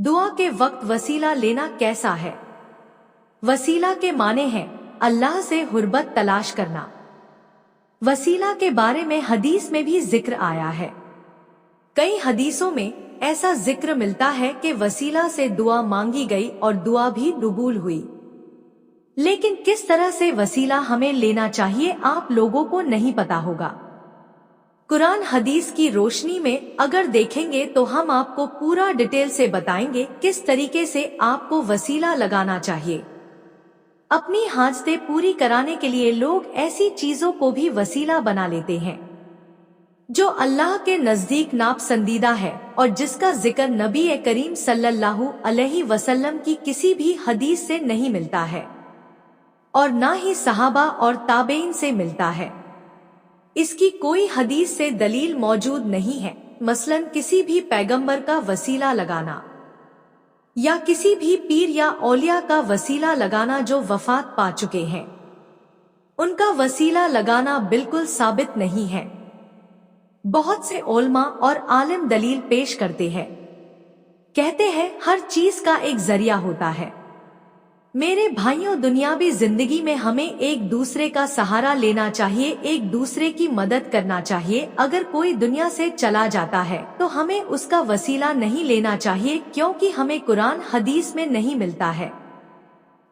दुआ के वक्त वसीला लेना कैसा है? वसीला के माने हैं अल्लाह से हुर्बत तलाश करना। वसीला के बारे में हदीस में भी जिक्र आया है। कई हदीसों में ऐसा जिक्र मिलता है कि वसीला से दुआ मांगी गई और दुआ भी कबूल हुई। लेकिन किस तरह से वसीला हमें लेना चाहिए आप लोगों को नहीं पता होगा। कुरान हदीस की रोशनी में अगर देखेंगे तो हम आपको पूरा डिटेल से बताएंगे किस तरीके से आपको वसीला लगाना चाहिए। अपनी हाजतें पूरी कराने के लिए लोग ऐसी चीजों को भी वसीला बना लेते हैं जो अल्लाह के नजदीक नापसंदीदा है और जिसका जिक्र नबी करीम सल्लल्लाहु अलैहि वसल्लम की किसी भी हदीस से नहीं मिलता है और ना ही सहाबा और ताबेइन से मिलता है। इसकी कोई हदीस से दलील मौजूद नहीं है। मसलन किसी भी पैगंबर का वसीला लगाना या किसी भी पीर या औलिया का वसीला लगाना जो वफात पा चुके हैं, उनका वसीला लगाना बिल्कुल साबित नहीं है। बहुत से उलमा और आलिम दलील पेश करते हैं, कहते हैं हर चीज का एक जरिया होता है। मेरे भाइयों, दुनियावी जिंदगी में हमें एक दूसरे का सहारा लेना चाहिए, एक दूसरे की मदद करना चाहिए। अगर कोई दुनिया से चला जाता है तो हमें उसका वसीला नहीं लेना चाहिए, क्योंकि हमें कुरान हदीस में नहीं मिलता है।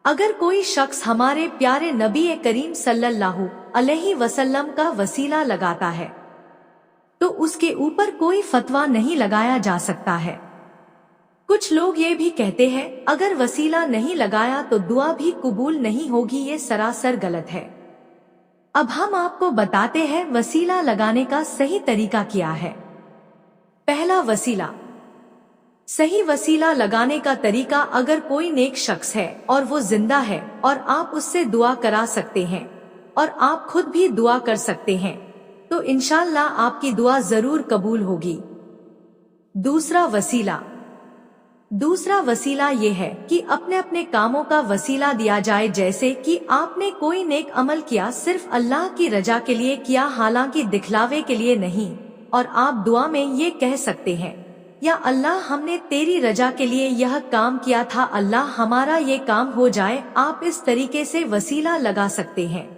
अगर कोई शख्स हमारे प्यारे नबी करीम सल्लल्लाहु अलैहि वसल्लम का वसीला लगाता है तो उसके ऊपर कोई फतवा नहीं लगाया जा सकता है। कुछ लोग ये भी कहते हैं अगर वसीला नहीं लगाया तो दुआ भी कबूल नहीं होगी। ये सरासर गलत है। अब हम आपको बताते हैं वसीला लगाने का सही तरीका क्या है। पहला वसीला। सही वसीला लगाने का तरीका, अगर कोई नेक शख्स है और वो जिंदा है और आप उससे दुआ करा सकते हैं और आप खुद भी दुआ कर सकते हैं तो इंशाअल्लाह आपकी दुआ जरूर कबूल होगी। दूसरा वसीला ये है कि अपने अपने कामों का वसीला दिया जाए, जैसे कि आपने कोई नेक अमल किया सिर्फ अल्लाह की रजा के लिए किया, हालांकि दिखलावे के लिए नहीं, और आप दुआ में ये कह सकते हैं या अल्लाह हमने तेरी रजा के लिए यह काम किया था, अल्लाह हमारा ये काम हो जाए। आप इस तरीके से वसीला लगा सकते हैं।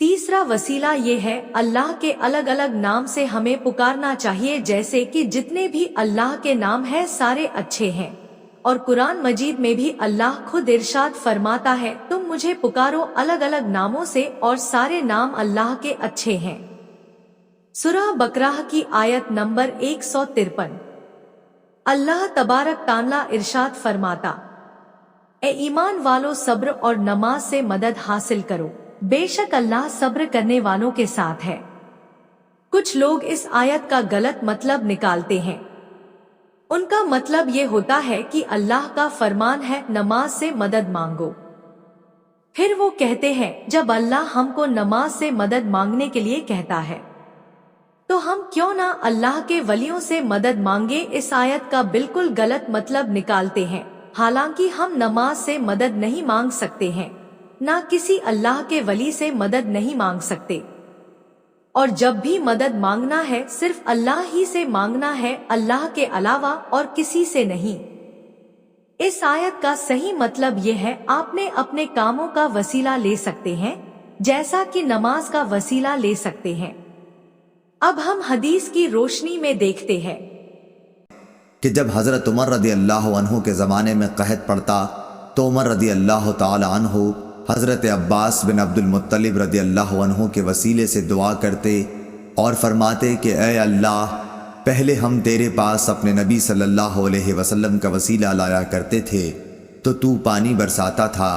तीसरा वसीला ये है अल्लाह के अलग अलग नाम से हमें पुकारना चाहिए, जैसे कि जितने भी अल्लाह के नाम हैं सारे अच्छे हैं और कुरान मजीद में भी अल्लाह खुद इरशाद फरमाता है तुम मुझे पुकारो अलग अलग नामों से और सारे नाम अल्लाह के अच्छे हैं। सूरह बकराह की आयत नंबर 153। अल्लाह तबारक ताला इरशाद फरमाता, ए ईमान वालों सब्र और नमाज से मदद हासिल करो, बेशक अल्लाह सब्र करने वालों के साथ है। कुछ लोग इस आयत का गलत मतलब निकालते हैं। उनका मतलब ये होता है कि अल्लाह का फरमान है नमाज से मदद मांगो। फिर वो कहते हैं जब अल्लाह हमको नमाज से मदद मांगने के लिए कहता है तो हम क्यों ना अल्लाह के वलियों से मदद मांगे। इस आयत का बिल्कुल गलत मतलब निकालते हैं। हालांकि हम नमाज से मदद नहीं मांग सकते हैं, ना किसी अल्लाह के वली से मदद नहीं मांग सकते, और जब भी मदद मांगना है सिर्फ अल्लाह ही से मांगना है, अल्लाह के अलावा और किसी से नहीं। इस आयत का सही मतलब ये है आपने अपने कामों का वसीला ले सकते हैं, जैसा कि नमाज का वसीला ले सकते हैं। अब हम हदीस की रोशनी में देखते हैं कि जब हजरत उमर रदी अल्लाह अन्हु के ज़माने में कहत पड़ता तो उमर रदी अल्लाह ताला अन्हु हज़रत अब्बास बिन अब्दुल मुत्तलिब रदी अल्लाह अन्हु के वसीले से दुआ करते और फरमाते कि ए अल्लाह, पहले हम तेरे पास अपने नबी सल्लल्लाहु अलैहि वसल्लम का वसीला लाया करते थे तो तू पानी बरसाता था,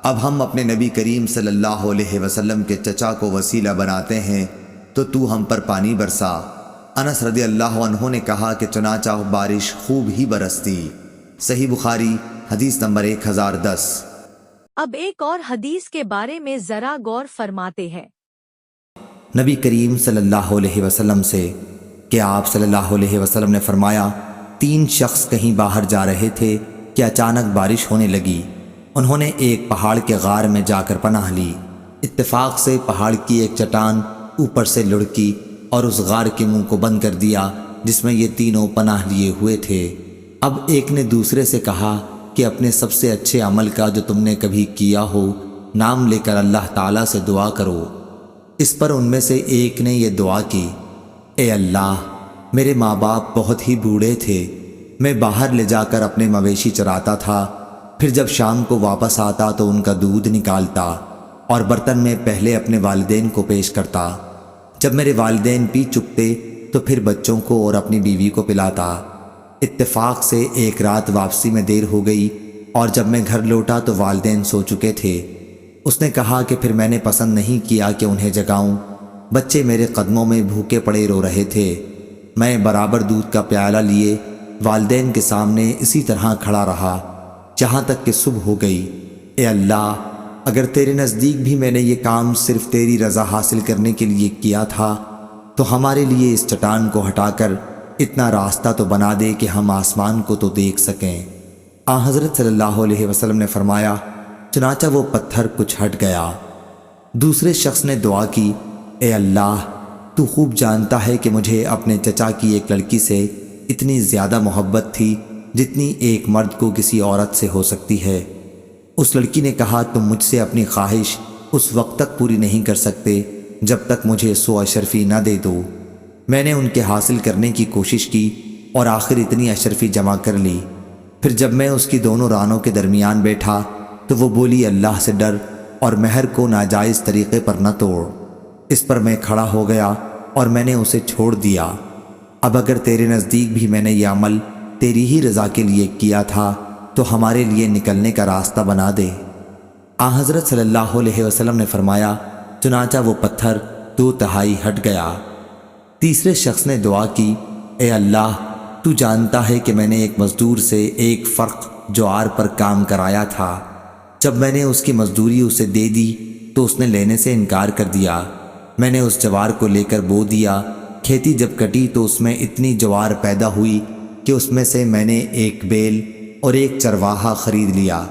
अब हम अपने नबी करीम सल्लल्लाहु अलैहि वसल्लम के चचा को वसीला बनाते हैं तो तू हम पर पानी बरसा। अनस रदी अल्लाह अन्हु ने कहा कि चुनाचा बारिश खूब ही बरसती। सही बुखारी हदीस नंबर 1010। अब एक और हदीस के बारे में जरा गौर फरमाते हैं। नबी करीम सल्लल्लाहु अलैहि वसल्लम से कि आप सल्लल्लाहु अलैहि वसल्लम ने फरमाया, 3 शख्स कहीं बाहर जा रहे थे कि अचानक बारिश होने लगी। उन्होंने एक पहाड़ के गार में जाकर पनाह ली। इत्तेफाक से पहाड़ की एक चट्टान ऊपर से लुढ़की और उस गार के मुंह को बंद कर दिया। جس میں یہ تینوں پناہ لیے ہوئے تھے۔ اب ایک نے دوسرے سے کہا کہ اپنے سب سے اچھے عمل کا جو تم نے کبھی کیا ہو نام لے کر اللہ تعالیٰ سے دعا کرو۔ اس پر ان میں سے ایک نے یہ دعا کی، اے اللہ، میرے ماں باپ بہت ہی بوڑھے تھے، میں باہر لے جا کر اپنے مویشی چراتا تھا، پھر جب شام کو واپس آتا تو ان کا دودھ نکالتا اور برتن میں پہلے اپنے والدین کو پیش کرتا، جب میرے والدین پی چکتے تو پھر بچوں کو اور اپنی بیوی کو پلاتا۔ اتفاق سے ایک رات واپسی میں دیر ہو گئی اور جب میں گھر لوٹا تو والدین سو چکے تھے۔ اس نے کہا کہ پھر میں نے پسند نہیں کیا کہ انہیں جگاؤں، بچے میرے قدموں میں بھوکے پڑے رو رہے تھے۔ میں برابر دودھ کا پیالہ لیے والدین کے سامنے اسی طرح کھڑا رہا جہاں تک کہ صبح ہو گئی۔ اے اللہ، اگر تیرے نزدیک بھی میں نے یہ کام صرف تیری رضا حاصل کرنے کے لیے کیا تھا تو ہمارے لیے اس چٹان کو ہٹا کر اتنا راستہ تو بنا دے کہ ہم آسمان کو تو دیکھ سکیں۔ حضرت صلی اللہ علیہ وسلم نے فرمایا، چنانچہ وہ پتھر کچھ ہٹ گیا۔ دوسرے شخص نے دعا کی، اے اللہ، تو خوب جانتا ہے کہ مجھے اپنے چچا کی ایک لڑکی سے اتنی زیادہ محبت تھی جتنی ایک مرد کو کسی عورت سے ہو سکتی ہے۔ اس لڑکی نے کہا، تم مجھ سے اپنی خواہش اس وقت تک پوری نہیں کر سکتے جب تک مجھے 100 اشرفی نہ دے دو۔ میں نے ان کے حاصل کرنے کی کوشش کی اور آخر اتنی اشرفی جمع کر لی۔ پھر جب میں اس کی دونوں رانوں کے درمیان بیٹھا تو وہ بولی، اللہ سے ڈر اور مہر کو ناجائز طریقے پر نہ توڑ۔ اس پر میں کھڑا ہو گیا اور میں نے اسے چھوڑ دیا۔ اب اگر تیرے نزدیک بھی میں نے یہ عمل تیری ہی رضا کے لیے کیا تھا تو ہمارے لیے نکلنے کا راستہ بنا دے۔ حضرت صلی اللہ علیہ وسلم نے فرمایا، چنانچہ وہ پتھر 2/3 ہٹ گیا۔ تیسرے شخص نے دعا کی، اے اللہ، تو جانتا ہے کہ میں نے ایک مزدور سے 1 فرق جوار پر کام کرایا تھا۔ جب میں نے اس کی مزدوری اسے دے دی تو اس نے لینے سے انکار کر دیا۔ میں نے اس جوار کو لے کر بو دیا۔ کھیتی جب کٹی تو اس میں اتنی جوار پیدا ہوئی کہ اس میں سے میں نے 1 بیل اور 1 چرواہا خرید لیا۔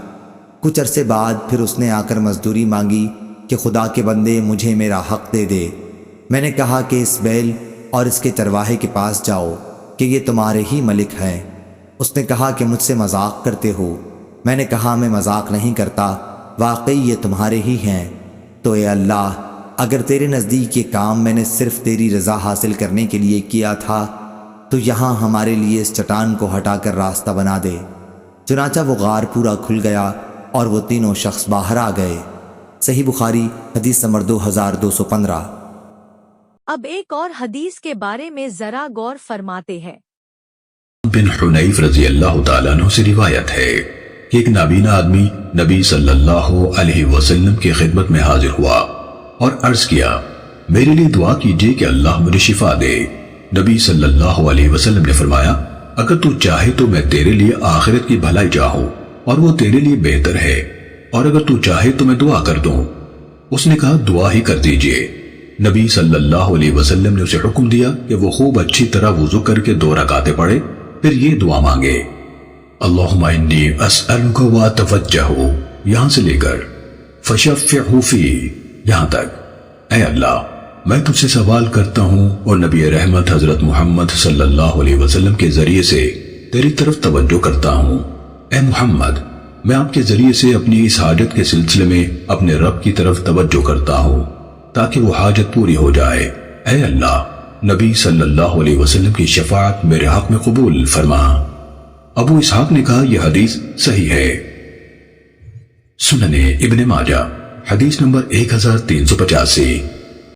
کچھ عرصے بعد پھر اس نے آ کر مزدوری مانگی کہ خدا کے بندے، مجھے میرا حق دے دے۔ میں نے کہا کہ اس بیل اور اس کے چرواہے کے پاس جاؤ کہ یہ تمہارے ہی ملک ہیں۔ اس نے کہا کہ مجھ سے مذاق کرتے ہو۔ میں نے کہا، میں مذاق نہیں کرتا، واقعی یہ تمہارے ہی ہیں۔ تو اے اللہ، اگر تیرے نزدیک یہ کام میں نے صرف تیری رضا حاصل کرنے کے لیے کیا تھا تو یہاں ہمارے لیے اس چٹان کو ہٹا کر راستہ بنا دے۔ چنانچہ وہ غار پورا کھل گیا اور وہ تینوں شخص باہر آ گئے۔ صحیح بخاری حدیث نمبر 2215۔ اب ایک اور حدیث کے بارے میں ذرا غور فرماتے ہیں۔ بن حنیف رضی اللہ تعالیٰ عنہ سے روایت ہے کہ ایک نابینا آدمی نبی صلی اللہ علیہ وسلم کی خدمت میں حاضر ہوا اور عرض کیا، میرے لیے دعا کیجئے کہ اللہ مجھے شفا دے۔ نبی صلی اللہ علیہ وسلم نے فرمایا، اگر تو چاہے تو میں تیرے لیے آخرت کی بھلائی چاہوں اور وہ تیرے لیے بہتر ہے، اور اگر تو چاہے تو میں دعا کر دوں۔ اس نے کہا، دعا ہی کر دیجئے۔ نبی صلی اللہ علیہ وسلم نے اسے حکم دیا کہ وہ خوب اچھی طرح وضو کر کے 2 رکعتیں پڑھے، پھر یہ دعا مانگے، اللہم انی اسألک واتوجہ، یہاں سے لے کر فشفعہ فی یہاں تک، اے اللہ، میں تجھ سے سوال کرتا ہوں اور نبی رحمت حضرت محمد صلی اللہ علیہ وسلم کے ذریعے سے تیری طرف توجہ کرتا ہوں۔ اے محمد، میں آپ کے ذریعے سے اپنی اس حاجت کے سلسلے میں اپنے رب کی طرف توجہ کرتا ہوں تاکہ وہ حاجت پوری ہو جائے۔ اے اللہ، نبی صلی اللہ علیہ وسلم کی شفاعت میرے حق میں قبول فرما۔ ابو اسحاق نے کہا، یہ حدیث صحیح ہے۔ سنن ابن ماجہ حدیث نمبر 1385۔